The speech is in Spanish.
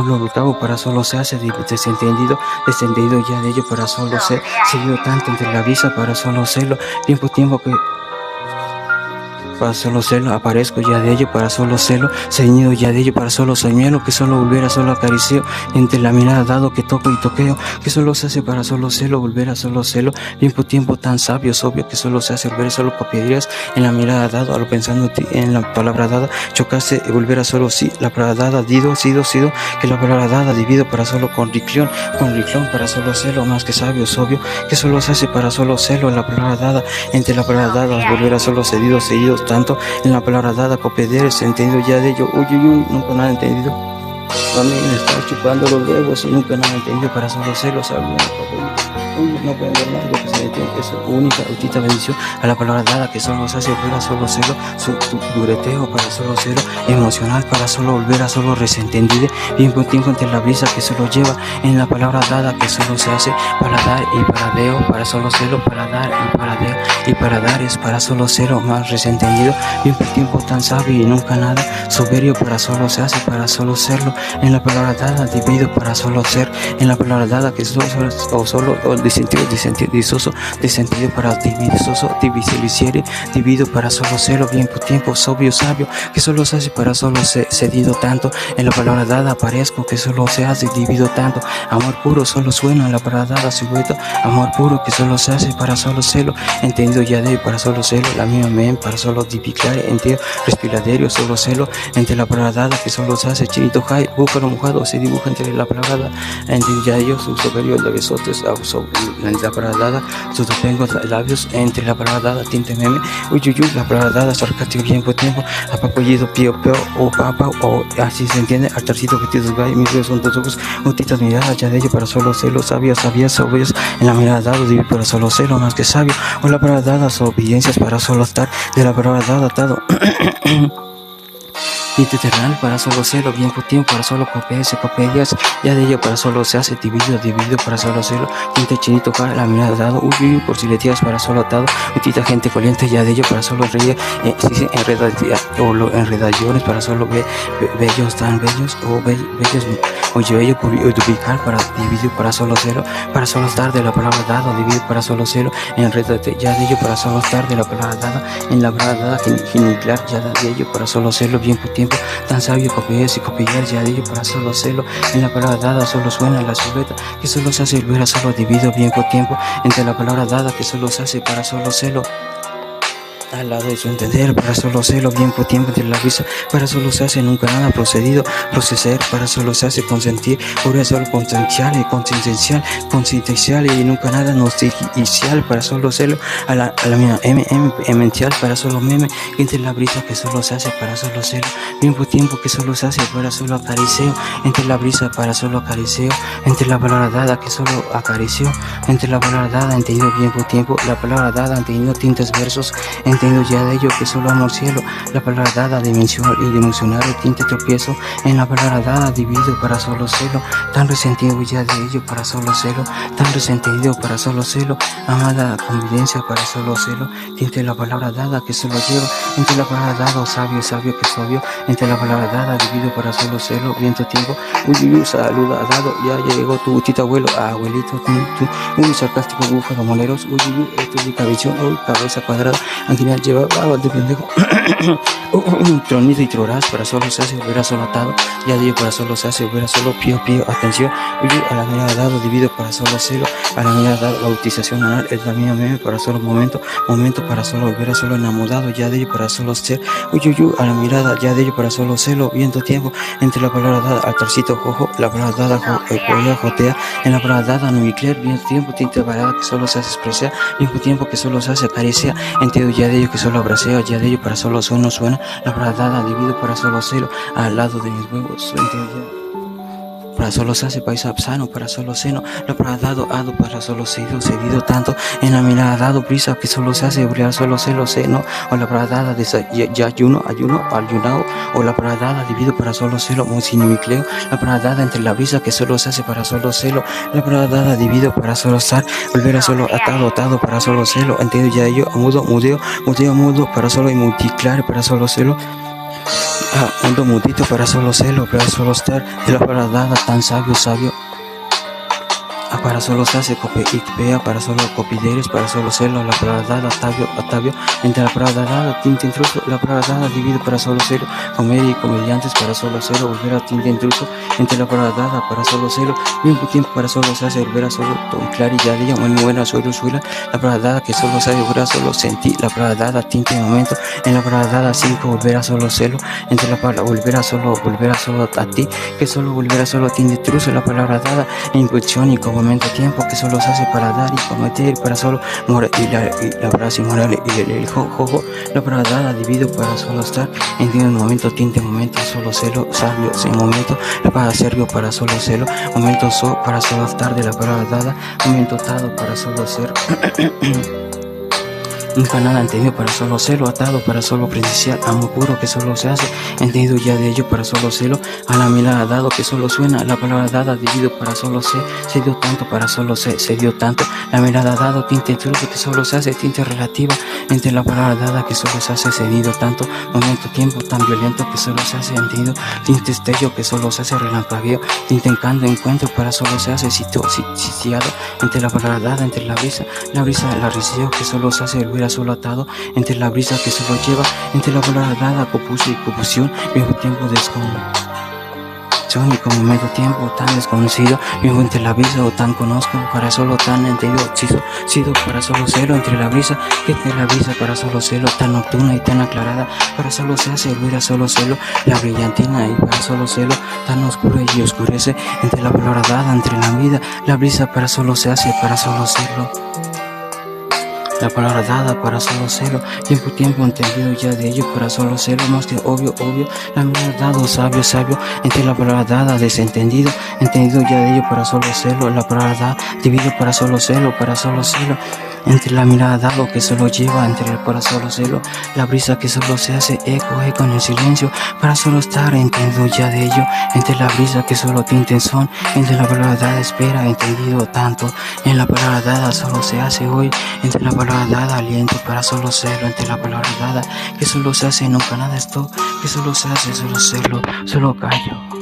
Lo octavo para solo se hace desentendido ya de ello para solo ser seguido tanto entre la brisa para solo serlo, tiempo que para solo serlo, aparezco ya de ello para solo serlo, ceñido ya de ello para solo soñarlo, que solo volver a solo acariciar, entre la mirada dado que toco y toqueo, que solo se hace para solo serlo, volver a solo serlo, tiempo tan sabio, obvio, que solo se hace volver a solo copiarías, en la mirada dado, a lo pensando en la palabra dada, chocaste, volver a solo sí, la palabra dada, sido, que la palabra dada divido para solo con riclón para solo serlo, más que sabio, obvio, que solo se hace para solo serlo, la palabra dada, entre la palabra dada, volver a solo seguido, tanto en la palabra dada, copiarías, entendido ya de ello, nunca nada entendido. A mí me está chupando los huevos y nunca nada entendido para solo serlo, no pueden ver nada, lo que se entiende es única, ultita bendición a la palabra dada, que solo se hace volver a solo serlo, su dureteo para solo serlo, emocional para solo volver a solo resentendido, tiempo entre la brisa que solo lleva en la palabra dada, que solo se hace para dar y para deo, para solo serlo, para dar y para deo, y para dar es para solo serlo, más resentendido, tiempo tan sabio y nunca nada, soberbio para solo se hace para solo serlo, en la palabra dada, divido para solo ser, en la palabra dada que solo disentido para divisiciere, divido para solo serlo, tiempo sabio, que solo se hace para solo cedido tanto, en la palabra dada aparezco, que solo se hace divido tanto, amor puro solo suena en la palabra dada, silueta, amor puro que solo se hace para solo serlo, entendido ya de para solo serlo, la misma men para solo divicar, entero, respiraderio, solo serlo, entre la palabra dada que solo se hace chirito high, búfalo mojado, se dibuja entre la palabra dada, entendido ya ellos, su soberbio, el de besotes, la palabra dada, sus tengo labios, entre la palabra dada, tinte meme, la palabra dada, sarcástico, tiempo, apapollido, pío, o papa, o así se entiende, altarcito, vestidos gay, mis dedos son dos ojos, utitas miradas, ya de ello para solo serlo, sabios, obvios, en la mirada dado, divino para solo serlo, más que sabio, o la palabra dada, obediencias para solo estar, de la palabra dada, dado. Tinte eternal para solo serlo, tiempo para solo copias, ya de ello para solo se hace dividido para solo serlo, tinte chinito para la mirada dado, por si le tiras para solo atado, tita gente coliente, ya de ello para solo reír, enredaciones para solo bellos tan bellos, o bellos, bello por duplicar para dividir para solo serlo, para solo estar de la palabra dado, dividir para solo serlo, enredate, ya de ello para solo estar de la palabra dada, en la palabra dada, genicular, ya de ello para solo serlo, tiempo tan sabio, copiar ya de ello para solo serlo, en la palabra dada solo suena la silueta, que solo se hace volver a solo divido tiempo, entre la palabra dada que solo se hace para solo serlo, al lado de su entender, para solo serlo, tiempo entre la risa, para solo se hace nunca nada procesar, para solo se hace consentir, por solo consistencial y nunca nada nostalgial, para solo serlo, a la mía mental, para solo meme, entre la brisa que solo se hace para solo serlo, tiempo que solo se hace para solo acariceo, entre la brisa para solo acariceo, entre la palabra dada que solo acarició, entre la palabra dada entendido tiempo, la palabra dada entendido tintes versos, entendido ya de ello que solo amo al cielo, la palabra dada dimensional y dimensionario tinte tropiezo, en la palabra dada dividido para solo serlo, tan resentido ya de ello para solo serlo, tan resentido para solo serlo, amada convivencia para solo serlo, tinte la palabra dada que solo lleva, entre la palabra dada, sabio que es obvio, entre la palabra dada dividido para solo serlo, tiempo, saluda dado, ya llegó tu tita abuelo, abuelito, sarcástico, búfalo, moleros, esto es mi cabezón, cabeza cuadrada, Anguinar lleva de pendejo, un tronito y troraz para solo se hace volver a solo atado, ya de ello para solo se hace volver a solo pío, atención, a la mirada dado, dividido para solo serlo, a la mirada dado, bautización anal, es la mía meme para solo momento para solo volver a solo enamorado, ya de ello para solo ser, a la mirada, ya de ello para solo serlo, tiempo, entre la palabra dada, altarcito, jojo, la palabra dada, jotea, en la palabra dada, nuclear, tiempo, tinte varada que solo se hace expresar, tiempo que solo se hace acaricia, entiendo ya de ello que solo abraceo, ya de ello para solo suena, la palabra dada, divido para solo cero, al lado de mis huevos, entiendo ya. Para solo se hace paisa sano, para solo seno, la palabra dado, para solo cedido tanto, en la mirada dado, brisa que solo se hace brillar, solo celo, seno, o la palabra dada, ya ayunado, o la palabra dada, divido para solo celo, musinicleo, la palabra dada entre la brisa que solo se hace para solo celo, la palabra dada, divido para solo estar, volver a solo atado para solo celo, entiendo ya ello, mudo, para solo y multiclar, para solo celo. Un mundito para solo serlo, para solo estar de la palabra dada, tan sabio, sabio. Para solo se hace copia, para solo copideres, para solo serlo, la palabra dada, Octavio, entre la palabra dada, tinta intruso, la palabra dada, divide para solo serlo, comedia y comediantes, para solo serlo, volver a tinta intruso, entre la palabra dada, para solo serlo, mismo tiempo para solo se hace, volver a solo, claro y ya día, muy buena, suelo, suela, la palabra dada, que solo se hace, volver a solo sentir, la palabra dada, tinta de momento, en la palabra dada, 5, volver a solo serlo, entre la palabra, volver a solo a ti, que solo volver a solo tinta intruso, la palabra dada, impulsión y como tiempo que solo se hace para dar y cometer, para solo morar y la frase moral y el jojo, la palabra dada divido para solo estar, entiendo el momento, tinte momento, solo celo, sabio, sin momento, la palabra serbio para solo celo, momento para solo estar de la palabra dada, momento atado para solo ser. Nunca nada entendido para solo serlo, atado para solo presenciar, amor puro que solo se hace, entendido ya de ello para solo serlo, a la mirada dado que solo suena, la palabra dada dividido para solo ser, se dio tanto para solo ser, se dio tanto, la mirada dado, tinte intruso que solo se hace, tinte relativa, entre la palabra dada que solo se hace, cedido tanto, momento, tiempo tan violento que solo se hace, entendido, tinte estello que solo se hace, relampagueo, tinte encuentro para solo se hace, sitiado, entre la palabra dada, entre la brisa, la risión que solo se hace, el solo atado, entre la brisa que solo lleva, entre la palabra dada, copuso y confusión, viejo tiempo y como medio tiempo tan desconocido, vivo entre la brisa o tan conozco, para solo tan entendido, sido para solo celo, entre la brisa, que entre la brisa para solo celo, tan nocturna y tan aclarada, para solo se hace, volver solo celo, la brillantina y para solo celo, tan oscura y oscurece, entre la palabra dada, entre la vida, la brisa para solo se hace, para solo serlo. La palabra dada para solo serlo, tiempo entendido ya de ello para solo serlo, más que obvio, la mirada dado, sabio, entre la palabra dada, desentendido, entendido ya de ello para solo serlo, la palabra dada, dividido para solo serlo, entre la mirada dado que solo lleva, entre el para solo serlo, la brisa que solo se hace, eco en el silencio, para solo estar, entendido ya de ello, entre la brisa que solo tinte son, entre la palabra dada, espera, entendido tanto, en la palabra dada solo se hace hoy, entre la palabra dada, aliento para solo serlo, entre la palabra dada, que solo se hace, nunca nada esto, que solo se hace, solo serlo, solo callo.